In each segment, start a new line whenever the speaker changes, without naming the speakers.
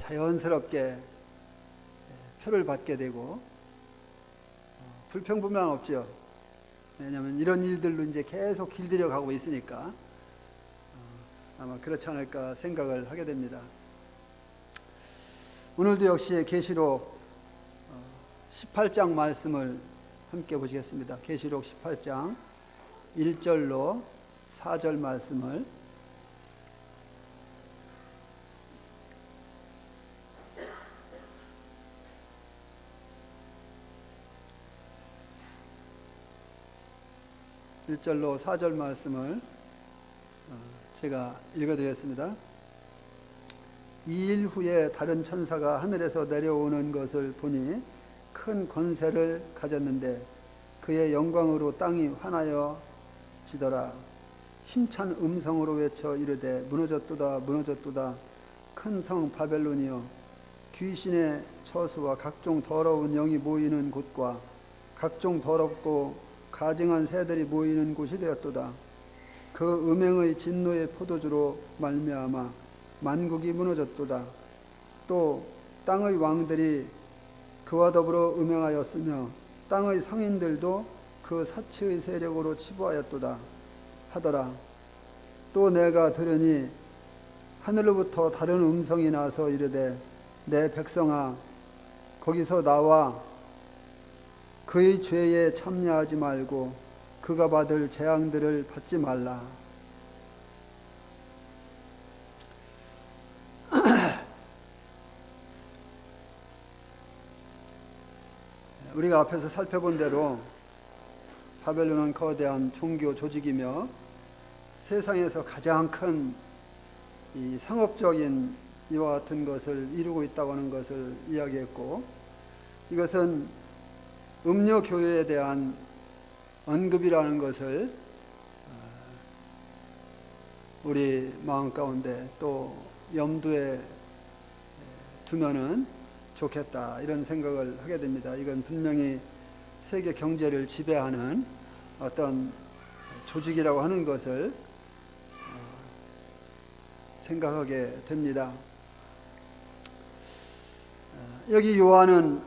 자연스럽게 표를 받게 되고 불평불만 없죠. 왜냐하면 이런 일들로 이제 계속 길들여 가고 있으니까 아마 그렇지 않을까 생각을 하게 됩니다. 오늘도 역시 계시록 18장 말씀을 함께 보시겠습니다. 계시록 18장 1절로 4절 말씀을 제가 읽어드리겠습니다. 2일 후에 다른 천사가 하늘에서 내려오는 것을 보니 큰 권세를 가졌는데 그의 영광으로 땅이 환하여 지더라. 힘찬 음성으로 외쳐 이르되 무너졌도다 무너졌도다 큰 성 바벨론이여 귀신의 처소와 각종 더러운 영이 모이는 곳과 각종 더럽고 가증한 새들이 모이는 곳이 되었도다. 그 음행의 진노의 포도주로 말미암아 만국이 무너졌도다. 또 땅의 왕들이 그와 더불어 음행하였으며 땅의 상인들도 그 사치의 세력으로 치부하였도다 하더라. 또 내가 들으니 하늘로부터 다른 음성이 나서 이르되 내 백성아 거기서 나와 그의 죄에 참여하지 말고 그가 받을 재앙들을 받지 말라. 우리가 앞에서 살펴본 대로 바벨론은 거대한 종교 조직이며 세상에서 가장 큰 이 상업적인 이와 같은 것을 이루고 있다고 하는 것을 이야기했고, 이것은 음료 교회에 대한 언급이라는 것을 우리 마음 가운데 또 염두에 두면은 좋겠다, 이런 생각을 하게 됩니다. 이건 분명히 세계 경제를 지배하는 어떤 조직이라고 하는 것을 생각하게 됩니다. 여기 요한은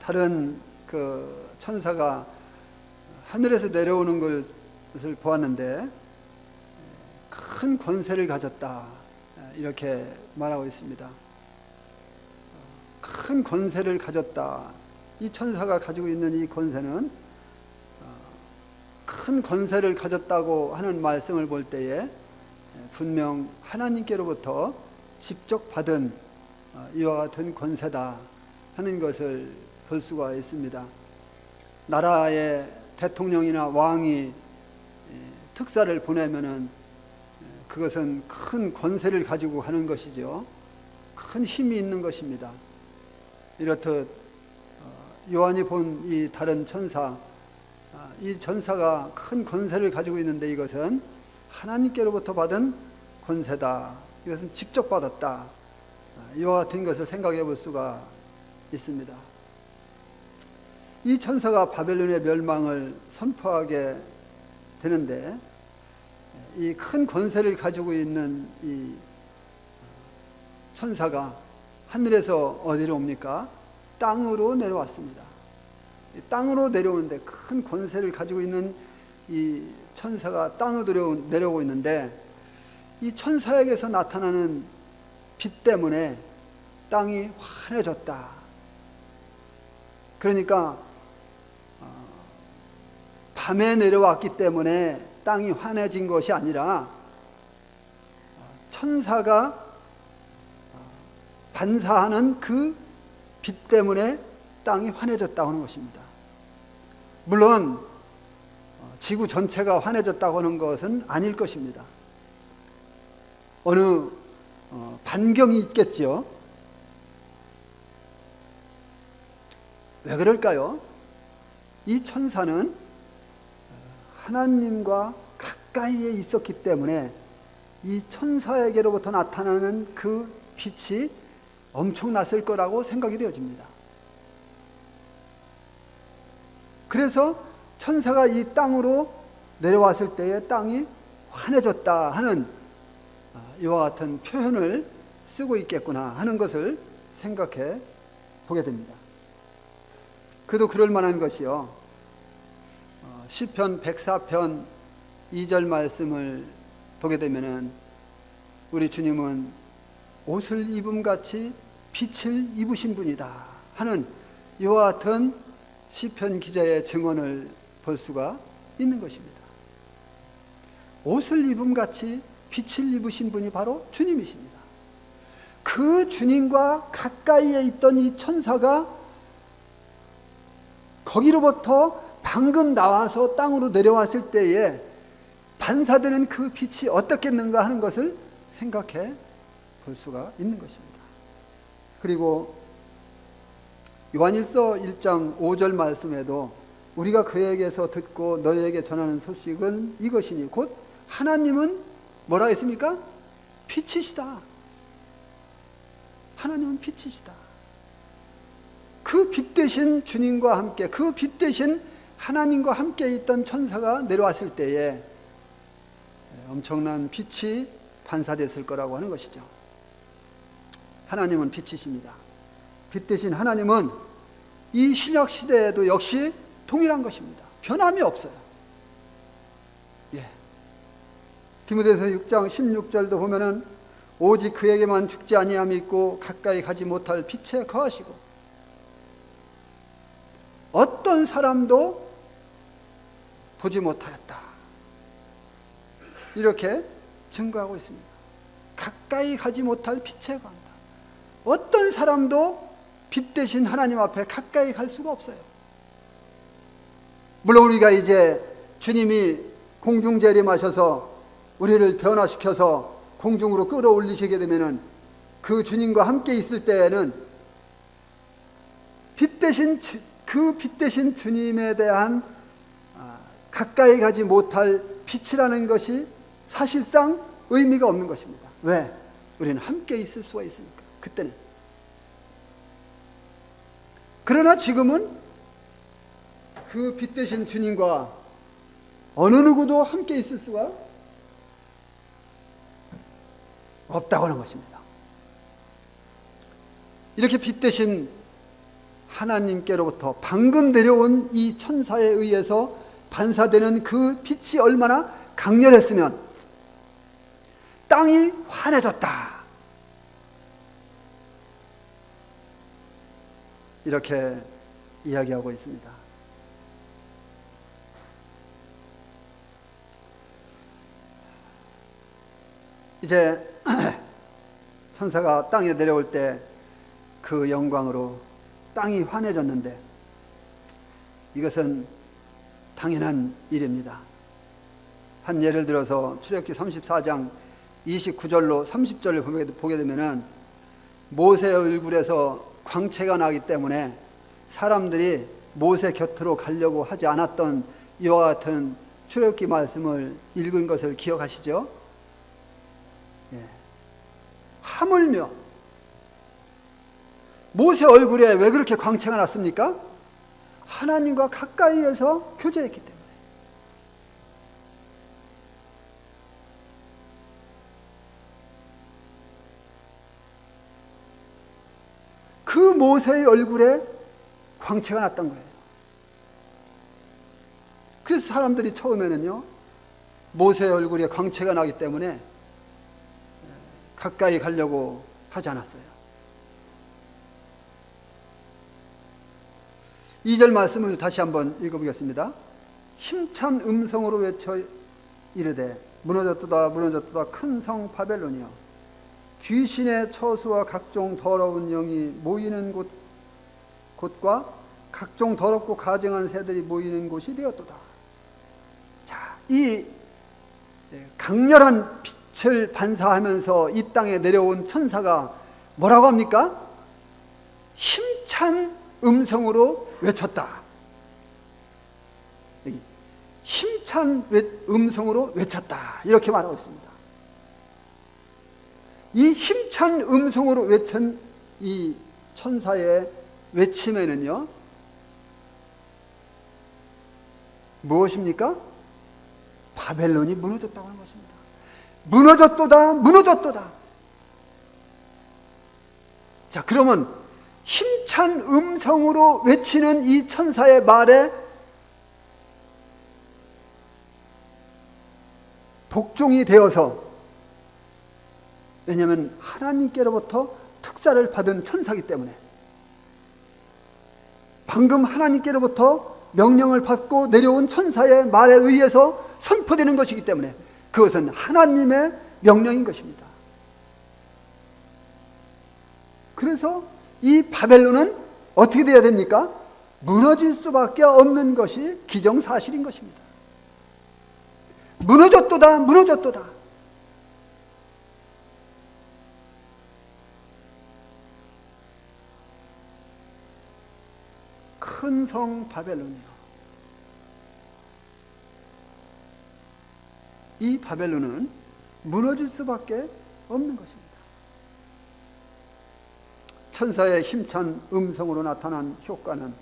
다른 그 천사가 하늘에서 내려오는 것을 보았는데 큰 권세를 가졌다, 이렇게 말하고 있습니다. 큰 권세를 가졌다. 이 천사가 가지고 있는 이 권세는 큰 권세를 가졌다고 하는 말씀을 볼 때에 분명 하나님께로부터 직접 받은 이와 같은 권세다 하는 것을 볼 수가 있습니다. 나라의 대통령이나 왕이 특사를 보내면은 그것은 큰 권세를 가지고 하는 것이죠. 큰 힘이 있는 것입니다. 이렇듯 요한이 본 이 다른 천사, 이 천사가 큰 권세를 가지고 있는데 이것은 하나님께로부터 받은 권세다. 이것은 직접 받았다. 이와 같은 것을 생각해 볼 수가 있습니다. 이 천사가 바벨론의 멸망을 선포하게 되는데 이 큰 권세를 가지고 있는 이 천사가 하늘에서 어디로 옵니까? 땅으로 내려왔습니다. 땅으로 내려오는데, 큰 권세를 가지고 있는 이 천사가 땅으로 내려오고 있는데 이 천사에게서 나타나는 빛 때문에 땅이 환해졌다. 그러니까 밤에 내려왔기 때문에 땅이 환해진 것이 아니라 천사가 반사하는 그 빛 때문에 땅이 환해졌다고 하는 것입니다. 물론 지구 전체가 환해졌다고 하는 것은 아닐 것입니다. 어느 반경이 있겠지요. 왜 그럴까요? 이 천사는 하나님과 가까이에 있었기 때문에 이 천사에게로부터 나타나는 그 빛이 엄청났을 거라고 생각이 되어집니다. 그래서 천사가 이 땅으로 내려왔을 때에 땅이 환해졌다 하는 이와 같은 표현을 쓰고 있겠구나 하는 것을 생각해 보게 됩니다. 그도 그럴 만한 것이요. 시편 104편 2절 말씀을 보게 되면은 우리 주님은 옷을 입음같이 빛을 입으신 분이다 하는 이와 같은 시편 기자의 증언을 볼 수가 있는 것입니다. 옷을 입음같이 빛을 입으신 분이 바로 주님이십니다. 그 주님과 가까이에 있던 이 천사가 거기로부터 방금 나와서 땅으로 내려왔을 때에 반사되는 그 빛이 어떻겠는가 하는 것을 생각해 볼 수가 있는 것입니다. 그리고 요한일서 1장 5절 말씀에도 우리가 그에게서 듣고 너희에게 전하는 소식은 이것이니 곧 하나님은 뭐라 했습니까? 빛이시다. 하나님은 빛이시다. 그 빛 대신 주님과 함께, 그 빛 대신 하나님과 함께 있던 천사가 내려왔을 때에 엄청난 빛이 반사됐을 거라고 하는 것이죠. 하나님은 빛이십니다. 빛 대신 하나님은 이 신약 시대에도 역시 동일한 것입니다. 변함이 없어요. 예. 디모데서 6장 16절도 보면은 오직 그에게만 죽지 아니함이 있고 가까이 가지 못할 빛에 거하시고 어떤 사람도 보지 못하였다. 이렇게 증거하고 있습니다. 가까이 가지 못할 빛에 거한다. 어떤 사람도 빛 대신 하나님 앞에 가까이 갈 수가 없어요. 물론 우리가 이제 주님이 공중 재림하셔서 우리를 변화시켜서 공중으로 끌어올리시게 되면은 그 주님과 함께 있을 때에는 그 빛 대신 주님에 대한 가까이 가지 못할 빛이라는 것이 사실상 의미가 없는 것입니다. 왜? 우리는 함께 있을 수가 있으니까. 그때는. 그러나 지금은 그 빛 대신 주님과 어느 누구도 함께 있을 수가 없다고 하는 것입니다. 이렇게 빛 대신 하나님께로부터 방금 내려온 이 천사에 의해서 반사되는 그 빛이 얼마나 강렬했으면 땅이 환해졌다. 이렇게 이야기하고 있습니다. 이제 천사가 땅에 내려올 때 그 영광으로 땅이 환해졌는데 이것은 당연한 일입니다. 한 예를 들어서 출애굽기 34장 29절로 30절을 보게 되면은 모세의 얼굴에서 광채가 나기 때문에 사람들이 모세 곁으로 가려고 하지 않았던 이와 같은 출애굽기 말씀을 읽은 것을 기억하시죠? 예. 하물며 모세 얼굴에 왜 그렇게 광채가 났습니까? 하나님과 가까이에서 교제했기 때문에. 그 모세의 얼굴에 광채가 났던 거예요. 그래서 사람들이 처음에는요, 모세의 얼굴에 광채가 나기 때문에 가까이 가려고 하지 않았어요. 2절 말씀을 다시 한번 읽어보겠습니다. 힘찬 음성으로 외쳐 이르되 무너졌도다 무너졌도다 큰 성 바벨론이여 귀신의 처수와 각종 더러운 영이 모이는 곳과 각종 더럽고 가증한 새들이 모이는 곳이 되었도다. 자, 이 강렬한 빛을 반사하면서 이 땅에 내려온 천사가 뭐라고 합니까? 힘찬 음성으로 외쳤다. 힘찬 음성으로 외쳤다. 이렇게 말하고 있습니다. 이 힘찬 음성으로 외친 이 천사의 외침에는요, 무엇입니까? 바벨론이 무너졌다고 하는 것입니다. 무너졌도다, 무너졌도다. 자, 그러면 힘찬 음성으로 외치는 이 천사의 말에 복종이 되어서, 왜냐하면 하나님께로부터 특사를 받은 천사이기 때문에, 방금 하나님께로부터 명령을 받고 내려온 천사의 말에 의해서 선포되는 것이기 때문에 그것은 하나님의 명령인 것입니다. 그래서 이 바벨론은 어떻게 되어야 됩니까? 무너질 수밖에 없는 것이 기정사실인 것입니다. 무너졌도다, 무너졌도다. 큰 성 바벨론이요. 이 바벨론은 무너질 수밖에 없는 것입니다. 천사의 힘찬 음성으로 나타난 효과는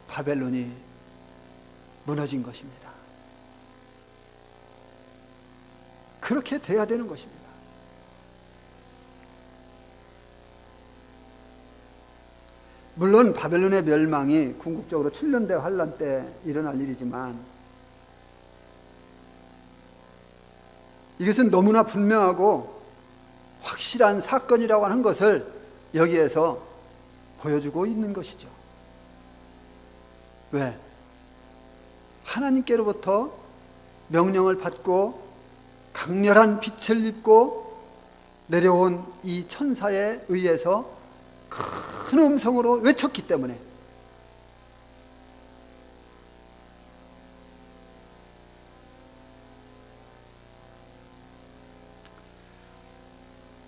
바벨론이 무너진 것입니다. 그렇게 돼야 되는 것입니다. 물론 바벨론의 멸망이 궁극적으로 7년대 환란 때 일어날 일이지만 이것은 너무나 분명하고 확실한 사건이라고 하는 것을 여기에서 보여주고 있는 것이죠. 왜? 하나님께로부터 명령을 받고 강렬한 빛을 입고 내려온 이 천사에 의해서 큰 음성으로 외쳤기 때문에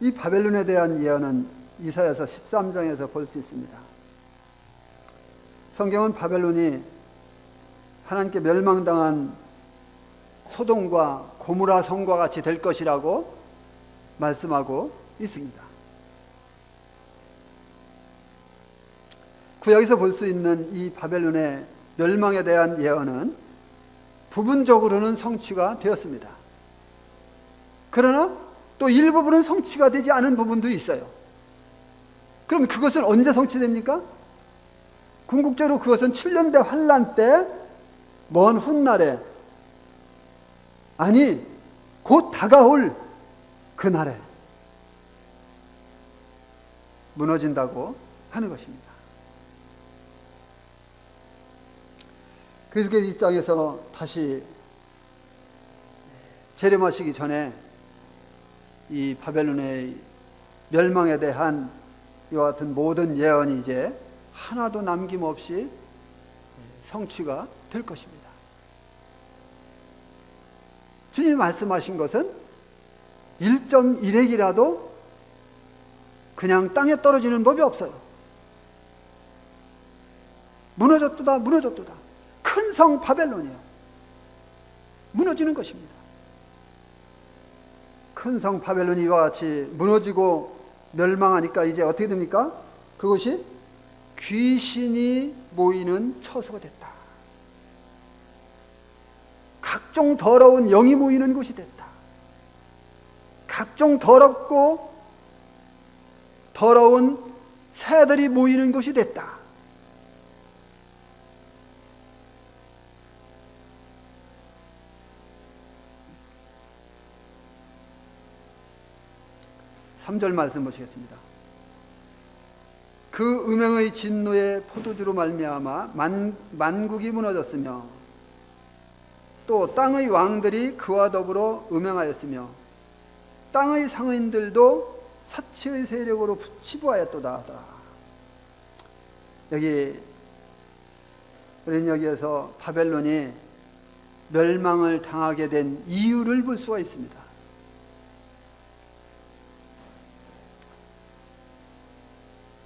이 바벨론에 대한 예언은 이사야서 13장에서 볼 수 있습니다. 성경은 바벨론이 하나님께 멸망당한 소돔과 고모라 성과 같이 될 것이라고 말씀하고 있습니다. 구약에서 볼 수 있는 이 바벨론의 멸망에 대한 예언은 부분적으로는 성취가 되었습니다. 그러나 또 일부분은 성취가 되지 않은 부분도 있어요. 그럼 그것은 언제 성취됩니까? 궁극적으로 그것은 7년대 환란 때 먼 훗날에, 아니 곧 다가올 그날에 무너진다고 하는 것입니다. 그래서 이 땅에서 다시 재림하시기 전에 이 바벨론의 멸망에 대한 이와 같은 모든 예언이 이제 하나도 남김없이 성취가 될 것입니다. 주님이 말씀하신 것은 1.1핵이라도 그냥 땅에 떨어지는 법이 없어요. 무너졌도다, 무너졌도다. 큰 성 바벨론이요. 무너지는 것입니다. 큰 성 바벨론이 이와 같이 무너지고 멸망하니까 이제 어떻게 됩니까? 그것이 귀신이 모이는 처소가 됐다. 각종 더러운 영이 모이는 곳이 됐다. 각종 더럽고 더러운 새들이 모이는 곳이 됐다. 삼 절 말씀 보시겠습니다. 그 음행의 진노의 포도주로 말미암아 만국이 무너졌으며 또 땅의 왕들이 그와 더불어 음행하였으며 땅의 상인들도 사치의 세력으로 치부하였도다 하더라. 우리는 여기에서 바벨론이 멸망을 당하게 된 이유를 볼 수가 있습니다.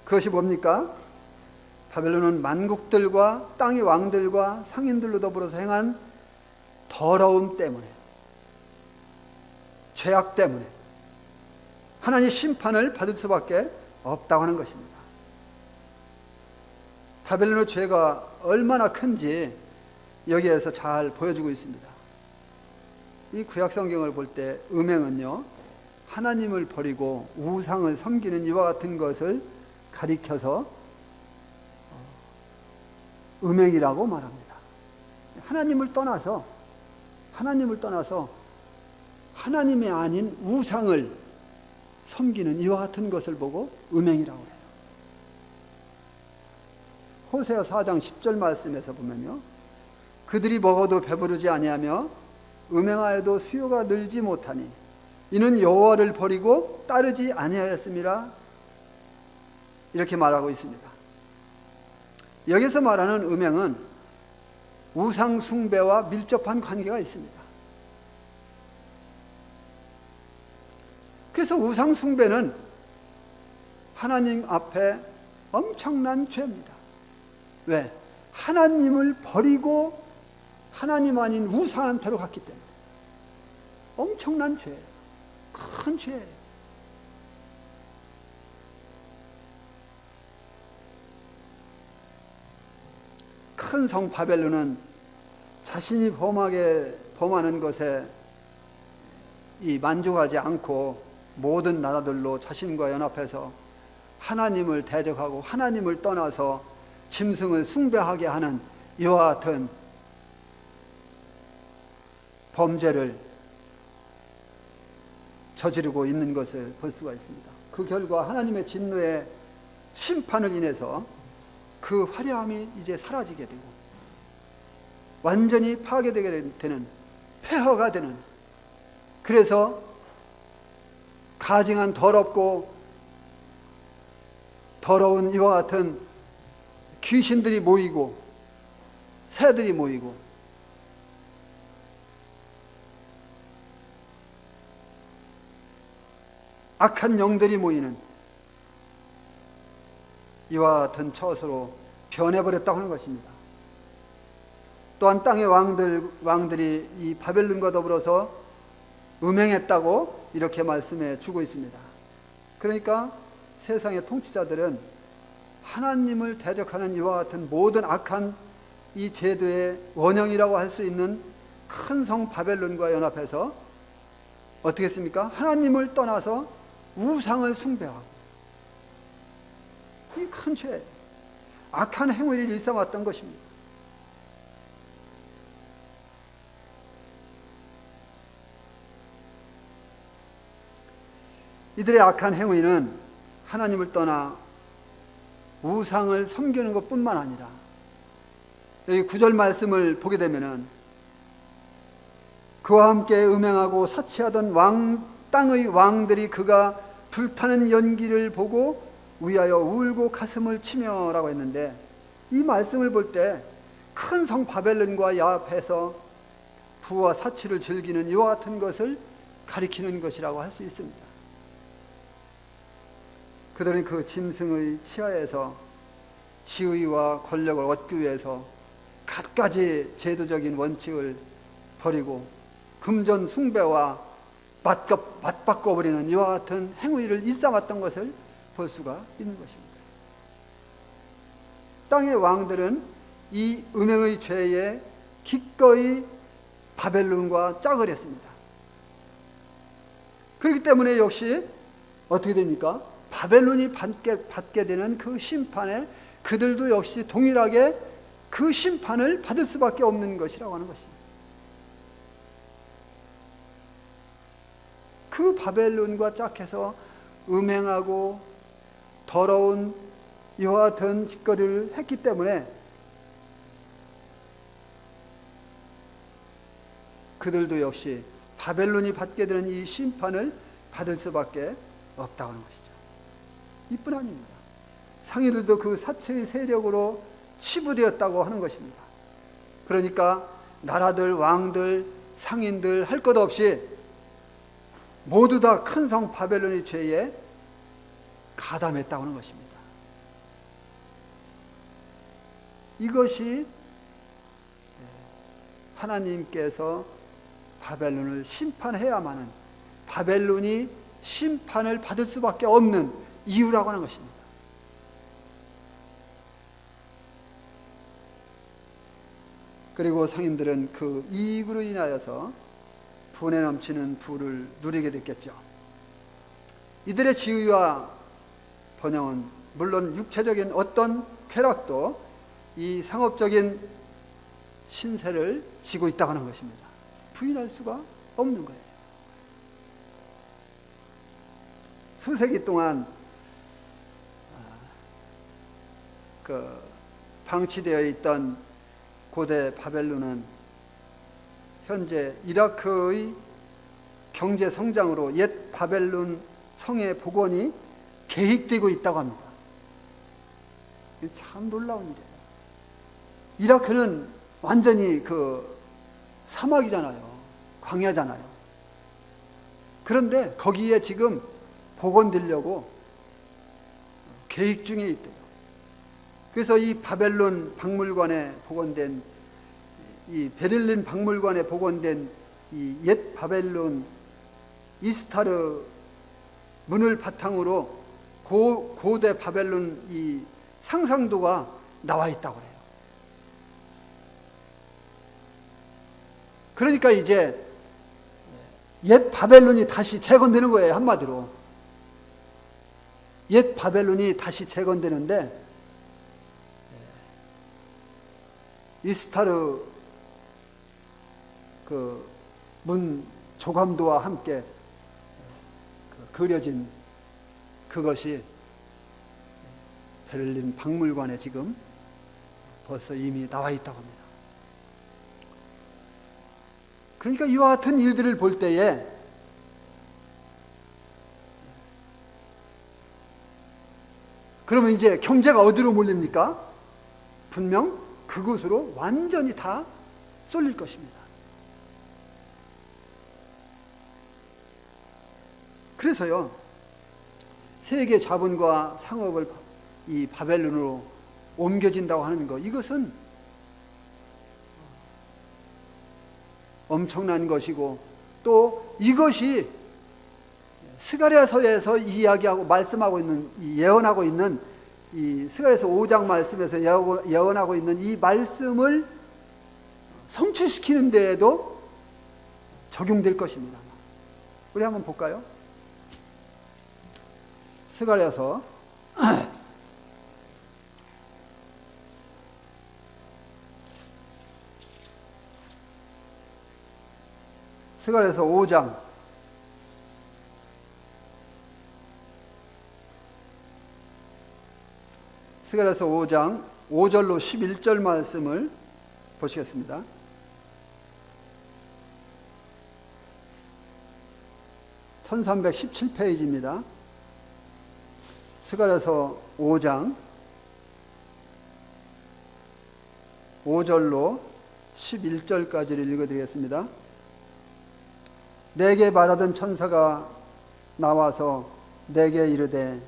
그것이 뭡니까? 바벨론은 만국들과 땅의 왕들과 상인들로 더불어서 행한 더러움 때문에, 죄악 때문에 하나님의 심판을 받을 수밖에 없다고 하는 것입니다. 바벨론의 죄가 얼마나 큰지 여기에서 잘 보여주고 있습니다. 이 구약 성경을 볼 때 음행은요, 하나님을 버리고 우상을 섬기는 이와 같은 것을 가리켜서 음행이라고 말합니다. 하나님을 떠나서 하나님이 아닌 우상을 섬기는 이와 같은 것을 보고 음행이라고 해요. 호세아 4장 10절 말씀에서 보면요, 그들이 먹어도 배부르지 아니하며 음행하여도 수요가 늘지 못하니 이는 여호와를 버리고 따르지 아니하였음이라, 이렇게 말하고 있습니다. 여기서 말하는 음행은 우상 숭배와 밀접한 관계가 있습니다. 그래서 우상 숭배는 하나님 앞에 엄청난 죄입니다. 왜? 하나님을 버리고 하나님 아닌 우상한테로 갔기 때문에 엄청난 죄예요. 큰 죄예요. 큰 성 바벨론은 자신이 범하는 것에 만족하지 않고 모든 나라들로 자신과 연합해서 하나님을 대적하고 하나님을 떠나서 짐승을 숭배하게 하는 이와 같은 범죄를 저지르고 있는 것을 볼 수가 있습니다. 그 결과 하나님의 진노의 심판을 인해서 그 화려함이 이제 사라지게 되고 완전히 파괴되게 되는, 폐허가 되는, 그래서 가증한 더럽고 더러운 이와 같은 귀신들이 모이고 새들이 모이고 악한 영들이 모이는 이와 같은 처소로 변해버렸다고 하는 것입니다. 또한 땅의 왕들이 이 바벨론과 더불어서 음행했다고 이렇게 말씀해 주고 있습니다. 그러니까 세상의 통치자들은 하나님을 대적하는 이와 같은 모든 악한 이 제도의 원형이라고 할 수 있는 큰 성 바벨론과 연합해서 어떻게 했습니까? 하나님을 떠나서 우상을 숭배하고, 이 큰 죄, 악한 행위를 일삼았던 것입니다. 이들의 악한 행위는 하나님을 떠나 우상을 섬기는 것뿐만 아니라, 여기 9절 말씀을 보게 되면은 그와 함께 음행하고 사치하던 땅의 왕들이 그가 불타는 연기를 보고 위하여 울고 가슴을 치며 라고 했는데, 이 말씀을 볼 때 큰 성 바벨론과 야합해서 부와 사치를 즐기는 이와 같은 것을 가리키는 것이라고 할 수 있습니다. 그들은 그 짐승의 치하에서 지위와 권력을 얻기 위해서 갖가지 제도적인 원칙을 버리고 금전 숭배와 맞바꿔버리는 이와 같은 행위를 일삼았던 것을 볼 수가 있는 것입니다. 땅의 왕들은 이 음행의 죄에 기꺼이 바벨론과 짝을 했습니다. 그렇기 때문에 역시 어떻게 됩니까? 바벨론이 받게 되는 그 심판에 그들도 역시 동일하게 그 심판을 받을 수밖에 없는 것이라고 하는 것입니다. 그 바벨론과 짝해서 음행하고 더러운 이와 같은 짓거리를 했기 때문에 그들도 역시 바벨론이 받게 되는 이 심판을 받을 수밖에 없다고 하는 것이죠. 이뿐 아닙니다. 상인들도 그 사체의 세력으로 치부되었다고 하는 것입니다. 그러니까 나라들, 왕들, 상인들 할 것 없이 모두 다 큰 성 바벨론의 죄에 가담했다고 하는 것입니다. 이것이 하나님께서 바벨론을 심판해야만 하는, 바벨론이 심판을 받을 수밖에 없는 이유라고 하는 것입니다. 그리고 상인들은 그 이익으로 인하여서 분에 넘치는 부를 누리게 됐겠죠. 이들의 지위와 번영은 물론 육체적인 어떤 쾌락도 이 상업적인 신세를 지고 있다고 하는 것입니다. 부인할 수가 없는 거예요. 수세기 동안 방치되어 있던 고대 바벨론은 현재 이라크의 경제 성장으로 옛 바벨론 성의 복원이 계획되고 있다고 합니다. 이게 참 놀라운 일이에요. 이라크는 완전히 사막이잖아요. 광야잖아요. 그런데 거기에 지금 복원되려고 계획 중에 있대요. 그래서 이 바벨론 박물관에 복원된, 이 베를린 박물관에 복원된 이 옛 바벨론 이스타르 문을 바탕으로 고대 바벨론 이 상상도가 나와 있다고 해요. 그러니까 이제 옛 바벨론이 다시 재건되는 거예요. 한마디로 옛 바벨론이 다시 재건되는데, 이스타르 문 조감도와 함께 그려진 그것이 베를린 박물관에 지금 벌써 이미 나와 있다고 합니다. 그러니까 이와 같은 일들을 볼 때에 그러면 이제 경제가 어디로 몰립니까? 분명 그곳으로 완전히 다 쏠릴 것입니다. 그래서요, 세계 자본과 상업을 이 바벨론으로 옮겨진다고 하는 것, 이것은 엄청난 것이고, 또 이것이 스가랴서에서 이야기하고 말씀하고 있는, 예언하고 있는 이 스가랴서 5장 말씀에서 예언하고 있는 이 말씀을 성취시키는 데에도 적용될 것입니다. 우리 한번 볼까요? 스가랴서 스가랴서 5장 5절로 11절 말씀을 보시겠습니다. (1317페이지입니다) 스가랴서 5장 5절로 11절까지를 읽어드리겠습니다. 내게 말하던 천사가 나와서 내게 이르되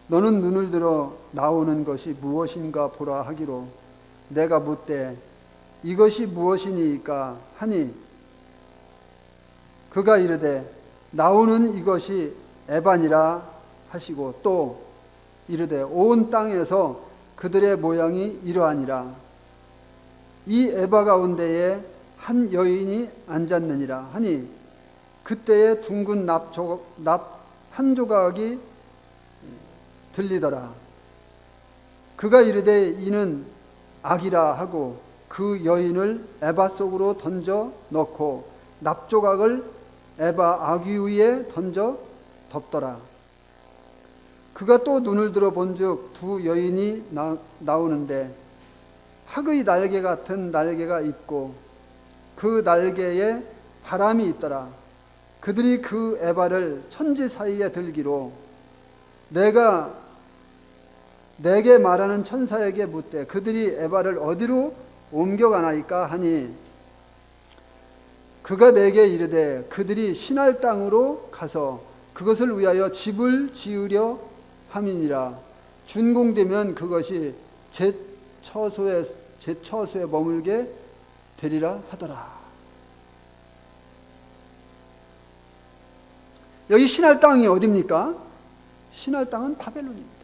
너는 눈을 들어 나오는 것이 무엇인가 보라 하기로 내가 묻되 이것이 무엇이니까 하니 그가 이르되 나오는 이것이 에반이라 하시고 또 이르되 온 땅에서 그들의 모양이 이러하니라. 이 에바 가운데에 한 여인이 앉았느니라 하니 그때에 둥근 납 한 조각이 들리더라. 그가 이르되 이는 악이라 하고 그 여인을 에바 속으로 던져 넣고 납조각을 에바 아귀 위에 던져 덮더라. 그가 또 눈을 들어 본즉 두 여인이 나오는데 학의 날개 같은 날개가 있고 그 날개에 바람이 있더라. 그들이 그 에바를 천지 사이에 들기로 내가 내게 말하는 천사에게 묻되 그들이 에바를 어디로 옮겨가나이까 하니 그가 내게 이르되 그들이 신할 땅으로 가서 그것을 위하여 집을 지으려 함이니라. 준공되면 그것이 제 처소에 머물게 되리라 하더라. 여기 신할 땅이 어디입니까? 신할 땅은 바벨론입니다.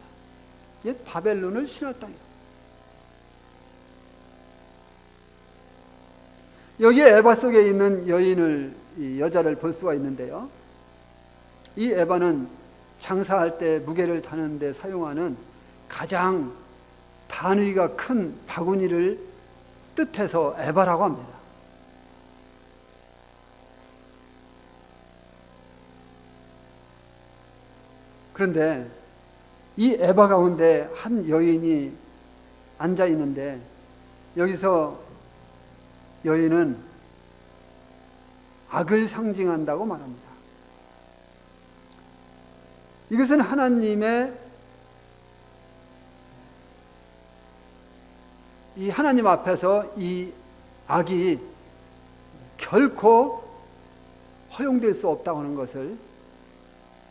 옛 바벨론을 신할 땅이다. 여기에 에바 속에 있는 여자를 볼 수가 있는데요. 이 에바는 장사할 때 무게를 타는 데 사용하는 가장 단위가 큰 바구니를 뜻해서 에바라고 합니다. 그런데 이 에바 가운데 한 여인이 앉아 있는데, 여기서 여인은 악을 상징한다고 말합니다. 이것은 하나님의 이 하나님 앞에서 이 악이 결코 허용될 수 없다고 하는 것을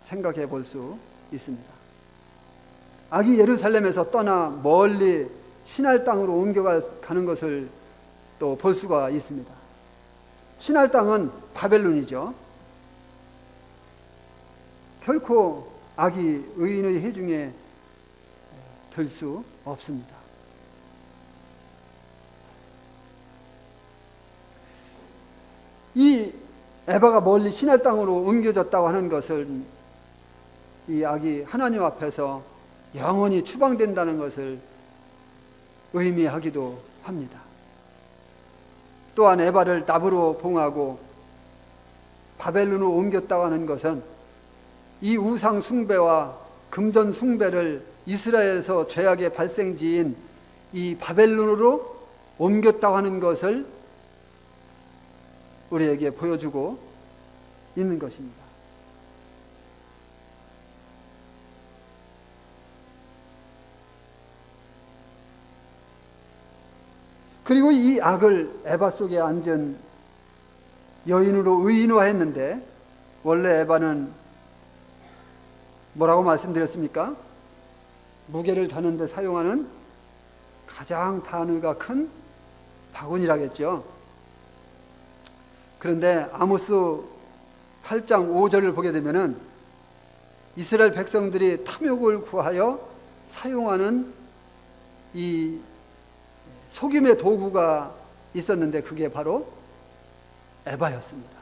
생각해 볼 수 있습니다. 악이 예루살렘에서 떠나 멀리 신할 땅으로 옮겨가는 것을 또 볼 수가 있습니다. 신할 땅은 바벨론이죠. 결코 악이 의인의 해중에 될 수 없습니다. 이 에바가 멀리 신할 땅으로 옮겨졌다고 하는 것은 이 악이 하나님 앞에서 영원히 추방된다는 것을 의미하기도 합니다. 또한 에바를 나부로 봉하고 바벨론으로 옮겼다고 하는 것은 이 우상 숭배와 금전 숭배를 이스라엘에서 죄악의 발생지인 이 바벨론으로 옮겼다고 하는 것을 우리에게 보여주고 있는 것입니다. 그리고 이 악을 에바 속에 앉은 여인으로 의인화했는데, 원래 에바는 뭐라고 말씀드렸습니까? 무게를 다는 데 사용하는 가장 단위가 큰 바구니라겠죠. 그런데 아모스 8장 5절을 보게 되면은 이스라엘 백성들이 탐욕을 구하여 사용하는 이 속임의 도구가 있었는데 그게 바로 에바였습니다.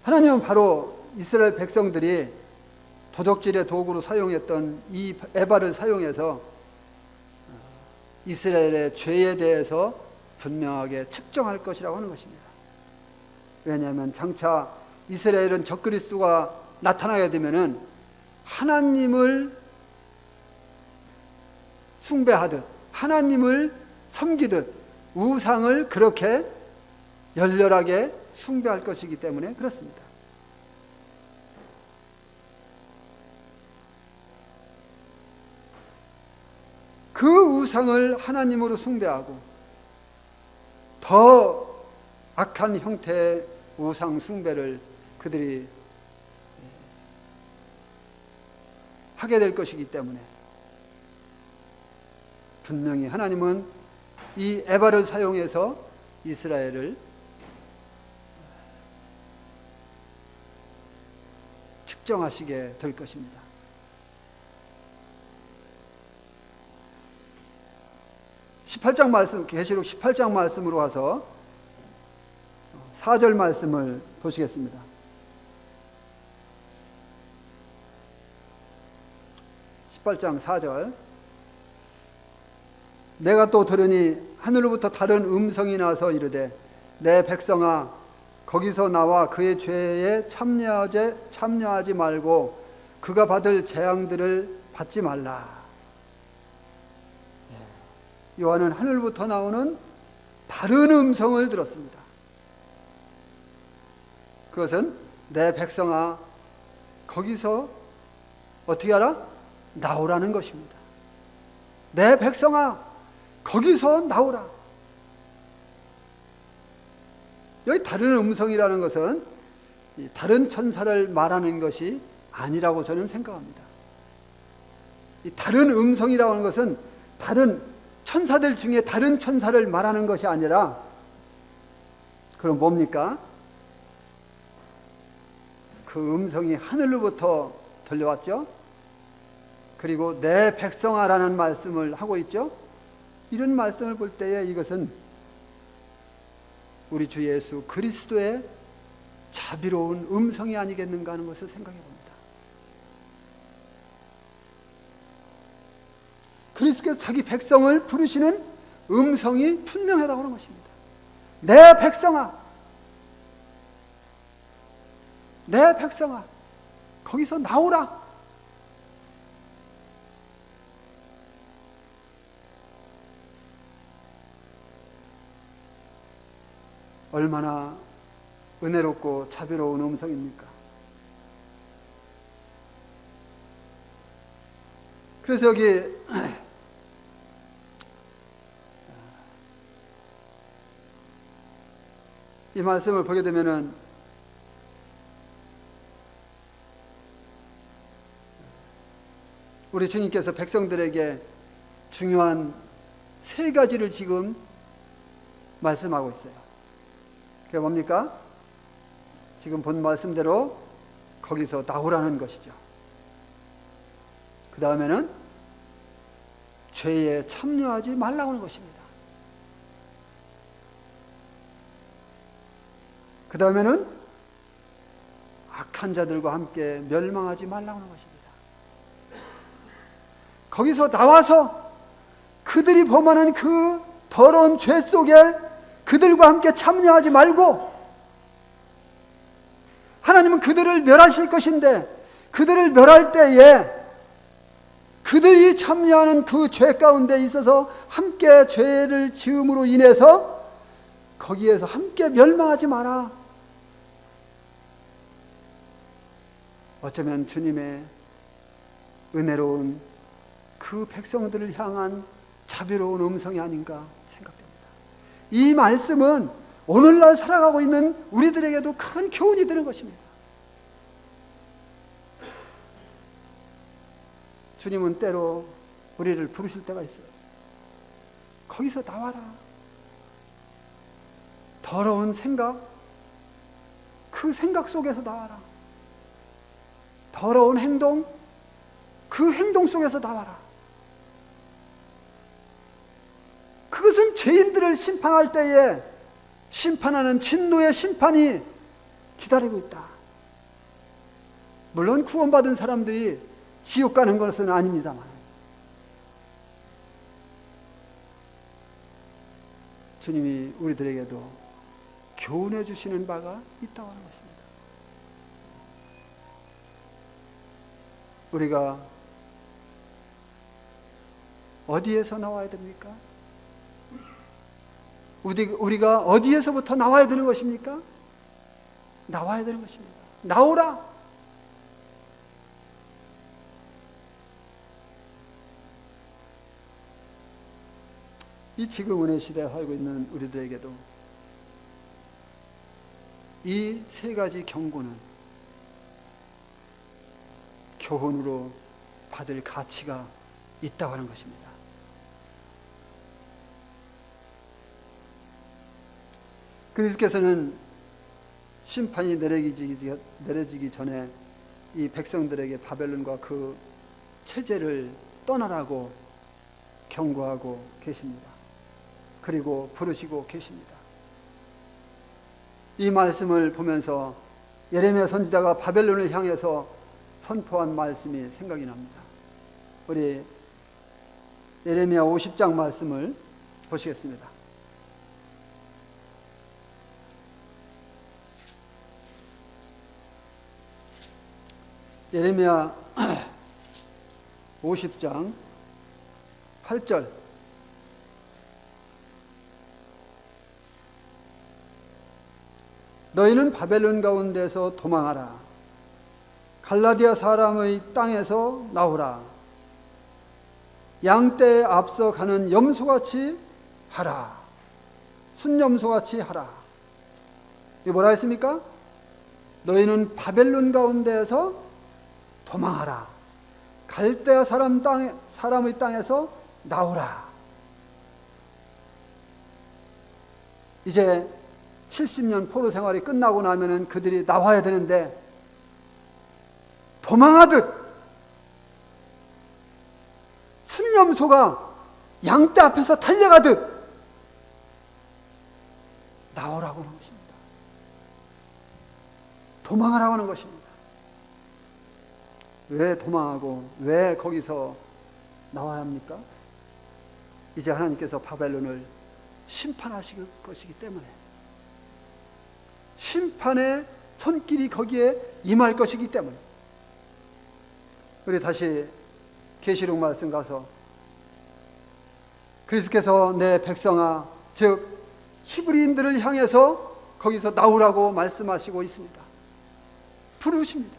하나님은 바로 이스라엘 백성들이 도적질의 도구로 사용했던 이 에바를 사용해서 이스라엘의 죄에 대해서 분명하게 측정할 것이라고 하는 것입니다. 왜냐하면 장차 이스라엘은 적그리스도가 나타나게 되면은 하나님을 숭배하듯 하나님을 섬기듯 우상을 그렇게 열렬하게 숭배할 것이기 때문에 그렇습니다. 그 우상을 하나님으로 숭배하고 더 악한 형태의 우상 숭배를 그들이 하게 될 것이기 때문에 분명히 하나님은 이 에바를 사용해서 이스라엘을 측정하시게 될 것입니다. 계시록 18장 말씀으로 와서 4절 말씀을 보시겠습니다. 18장 4절. 내가 또 들으니 하늘로부터 다른 음성이 나서 이르되 내 백성아 거기서 나와 그의 죄에 참여하지 말고 그가 받을 재앙들을 받지 말라. 요한은 하늘부터 나오는 다른 음성을 들었습니다. 그것은 내 백성아 거기서 어떻게 하라? 나오라는 것입니다. 내 백성아 거기서 나오라. 여기 다른 음성이라는 것은 다른 천사를 말하는 것이 아니라고 저는 생각합니다. 이 다른 음성이라고 하는 것은 다른 천사들 중에 다른 천사를 말하는 것이 아니라, 그럼 뭡니까? 그 음성이 하늘로부터 들려왔죠. 그리고 내 백성아라는 말씀을 하고 있죠. 이런 말씀을 볼 때에 이것은 우리 주 예수 그리스도의 자비로운 음성이 아니겠는가 하는 것을 생각해 봅니다. 그리스도께서 자기 백성을 부르시는 음성이 분명하다고 하는 것입니다. 내 백성아, 내 백성아, 거기서 나오라. 얼마나 은혜롭고 자비로운 음성입니까? 그래서 여기 이 말씀을 보게 되면은 우리 주님께서 백성들에게 중요한 세 가지를 지금 말씀하고 있어요. 그게 뭡니까? 지금 본 말씀대로 거기서 나오라는 것이죠. 그 다음에는 죄에 참여하지 말라고 하는 것입니다. 그 다음에는 악한 자들과 함께 멸망하지 말라고 하는 것입니다. 거기서 나와서 그들이 범하는 그 더러운 죄 속에 그들과 함께 참여하지 말고, 하나님은 그들을 멸하실 것인데 그들을 멸할 때에 그들이 참여하는 그 죄 가운데 있어서 함께 죄를 지음으로 인해서 거기에서 함께 멸망하지 마라. 어쩌면 주님의 은혜로운 그 백성들을 향한 자비로운 음성이 아닌가 생각됩니다. 이 말씀은 오늘날 살아가고 있는 우리들에게도 큰 교훈이 되는 것입니다. 주님은 때로 우리를 부르실 때가 있어요. 거기서 나와라. 더러운 생각, 그 생각 속에서 나와라. 더러운 행동, 그 행동 속에서 나와라. 그것은 죄인들을 심판할 때에 심판하는 진노의 심판이 기다리고 있다. 물론 구원받은 사람들이 지옥 가는 것은 아닙니다만, 주님이 우리들에게도 교훈해 주시는 바가 있다고 하는 것입니다. 우리가 어디에서 나와야 됩니까? 우리가 어디에서부터 나와야 되는 것입니까? 나와야 되는 것입니다. 나오라. 이 지금 은혜 시대에 살고 있는 우리들에게도 이 세 가지 경고는 교훈으로 받을 가치가 있다고 하는 것입니다. 그리스도께서는 심판이 내려지기 전에 이 백성들에게 바벨론과 그 체제를 떠나라고 경고하고 계십니다. 그리고 부르시고 계십니다. 이 말씀을 보면서 예레미야 선지자가 바벨론을 향해서 선포한 말씀이 생각이 납니다. 우리 예레미야 50장 말씀을 보시겠습니다. 예레미야 50장 8절. 너희는 바벨론 가운데서 도망하라. 갈라디아 사람의 땅에서 나오라. 양떼에 앞서 가는 염소같이 하라. 순염소같이 하라. 이게 뭐라 했습니까? 너희는 바벨론 가운데에서 도망하라. 갈대아 사람의 땅에서 나오라. 이제 70년 포로 생활이 끝나고 나면은 그들이 나와야 되는데 도망하듯 순염소가 양떼 앞에서 달려가듯 나오라고 하는 것입니다. 도망하라고 하는 것입니다. 왜 도망하고 왜 거기서 나와야 합니까? 이제 하나님께서 바벨론을 심판하실 것이기 때문에, 심판의 손길이 거기에 임할 것이기 때문에. 우리 다시 계시록 말씀 가서 그리스도께서 내 백성아, 즉 히브리인들을 향해서 거기서 나오라고 말씀하시고 있습니다. 부르십니다.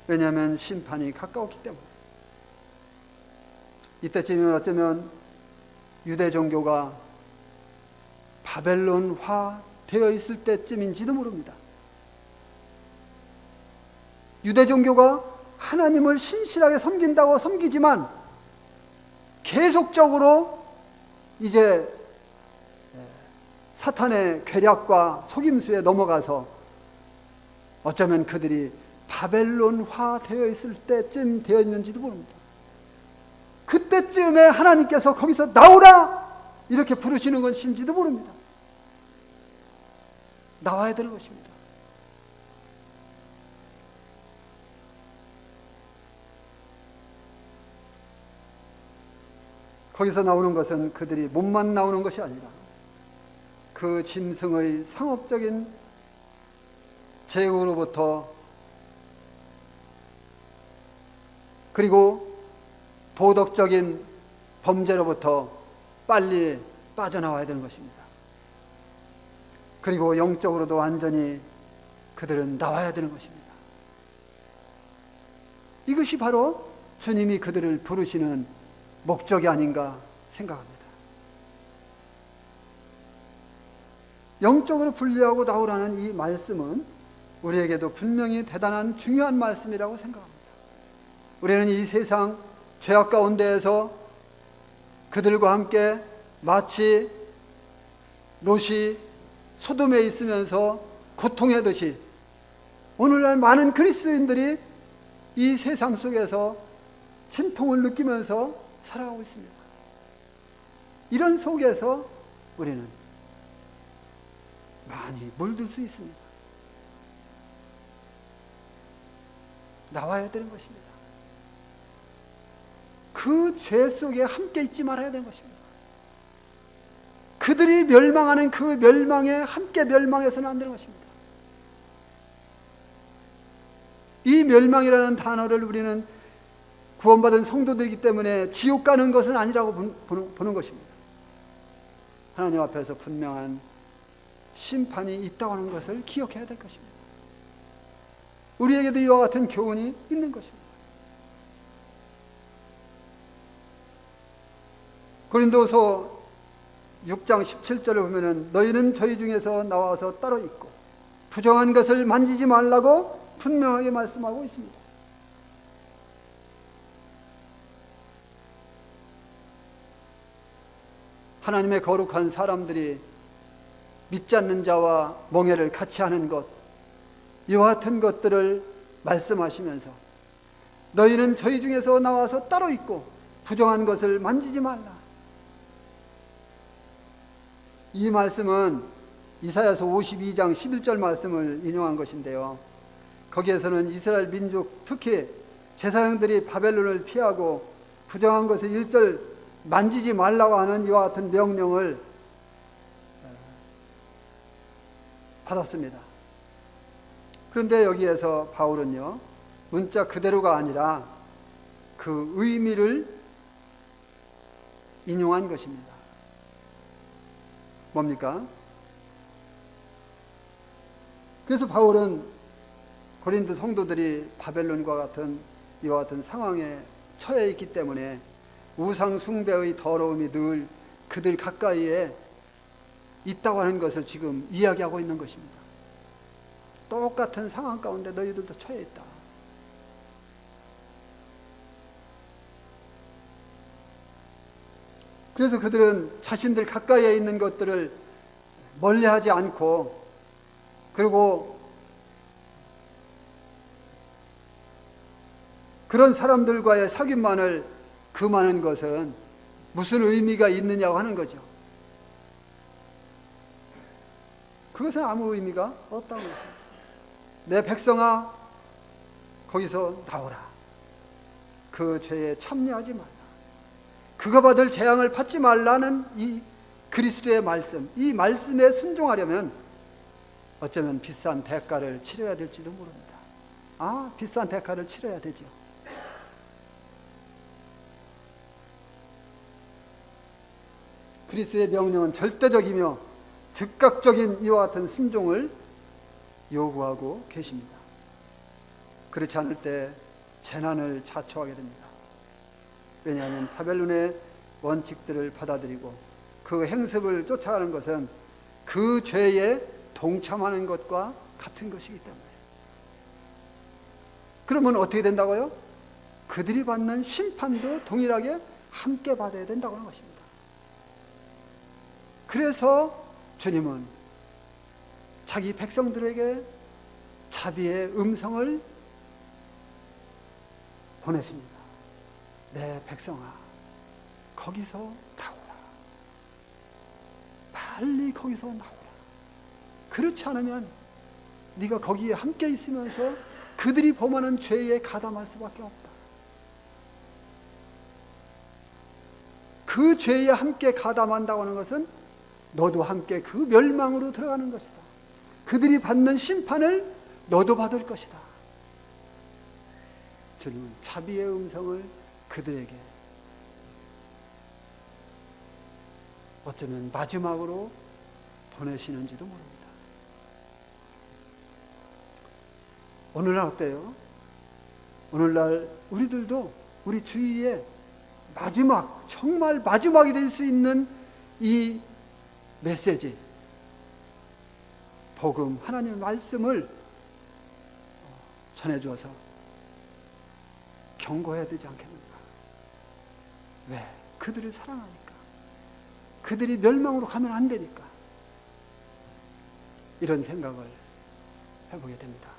왜냐하면 심판이 가까웠기 때문에. 이때쯤이면 어쩌면 유대 종교가 바벨론화 되어 있을 때쯤인지도 모릅니다. 유대 종교가 하나님을 신실하게 섬긴다고 섬기지만 계속적으로 이제 사탄의 괴략과 속임수에 넘어가서 어쩌면 그들이 바벨론화 되어 있을 때쯤 되어 있는지도 모릅니다. 그때쯤에 하나님께서 거기서 나오라 이렇게 부르시는 것인지도 모릅니다. 나와야 되는 것입니다. 거기서 나오는 것은 그들이 몸만 나오는 것이 아니라 그 짐승의 상업적인 제국으로부터, 그리고 도덕적인 범죄로부터 빨리 빠져나와야 되는 것입니다. 그리고 영적으로도 완전히 그들은 나와야 되는 것입니다. 이것이 바로 주님이 그들을 부르시는 목적이 아닌가 생각합니다. 영적으로 분리하고 나오라는 이 말씀은 우리에게도 분명히 대단한 중요한 말씀이라고 생각합니다. 우리는 이 세상 죄악 가운데에서 그들과 함께 마치 롯이 소돔에 있으면서 고통하듯이 오늘날 많은 그리스도인들이 이 세상 속에서 진통을 느끼면서 살아가고 있습니다. 이런 속에서 우리는 많이 물들 수 있습니다. 나와야 되는 것입니다. 그 죄 속에 함께 있지 말아야 되는 것입니다. 그들이 멸망하는 그 멸망에 함께 멸망해서는 안 되는 것입니다. 이 멸망이라는 단어를 우리는 구원받은 성도들이기 때문에 지옥 가는 것은 아니라고 보는 것입니다. 하나님 앞에서 분명한 심판이 있다고 하는 것을 기억해야 될 것입니다. 우리에게도 이와 같은 교훈이 있는 것입니다. 고린도서 6장 17절을 보면은 너희는 저희 중에서 나와서 따로 있고 부정한 것을 만지지 말라고 분명하게 말씀하고 있습니다. 하나님의 거룩한 사람들이 믿지 않는 자와 멍해를 같이 하는 것, 이와 같은 것들을 말씀하시면서 너희는 저희 중에서 나와서 따로 있고 부정한 것을 만지지 말라. 이 말씀은 이사야서 52장 11절 말씀을 인용한 것인데요, 거기에서는 이스라엘 민족, 특히 제사장들이 바벨론을 피하고 부정한 것을 일절 만지지 말라고 하는 이와 같은 명령을 받았습니다. 그런데 여기에서 바울은요, 문자 그대로가 아니라 그 의미를 인용한 것입니다. 뭡니까? 그래서 바울은 고린도 성도들이 바벨론과 같은 이와 같은 상황에 처해 있기 때문에 우상 숭배의 더러움이 늘 그들 가까이에 있다고 하는 것을 지금 이야기하고 있는 것입니다. 똑같은 상황 가운데 너희들도 처해 있다. 그래서 그들은 자신들 가까이에 있는 것들을 멀리하지 않고, 그리고 그런 사람들과의 사귐만을 금하는 것은 무슨 의미가 있느냐고 하는 거죠. 그것은 아무 의미가 없다는 것입니다. 내 백성아, 거기서 나오라. 그 죄에 참여하지 말라. 그가 받을 재앙을 받지 말라는 이 그리스도의 말씀, 이 말씀에 순종하려면 어쩌면 비싼 대가를 치러야 될지도 모릅니다. 아, 비싼 대가를 치러야 되죠. 그리스도의 명령은 절대적이며 즉각적인 이와 같은 순종을 요구하고 계십니다. 그렇지 않을 때 재난을 자초하게 됩니다. 왜냐하면 바벨론의 원칙들을 받아들이고 그 행습을 쫓아가는 것은 그 죄에 동참하는 것과 같은 것이기 때문에. 그러면 어떻게 된다고요? 그들이 받는 심판도 동일하게 함께 받아야 된다고 하는 것입니다. 그래서 주님은 자기 백성들에게 자비의 음성을 보내십니다. 내 백성아, 거기서 나오라. 빨리 거기서 나오라. 그렇지 않으면 네가 거기에 함께 있으면서 그들이 범하는 죄에 가담할 수밖에 없다. 그 죄에 함께 가담한다고 하는 것은 너도 함께 그 멸망으로 들어가는 것이다. 그들이 받는 심판을 너도 받을 것이다. 주님은 자비의 음성을 그들에게 어쩌면 마지막으로 보내시는지도 모릅니다. 오늘날 어때요? 오늘날 우리들도 우리 주위에 마지막, 정말 마지막이 될 수 있는 이 메시지, 복음, 하나님의 말씀을 전해주어서 경고해야 되지 않겠는가? 왜? 그들을 사랑하니까. 그들이 멸망으로 가면 안 되니까. 이런 생각을 해보게 됩니다.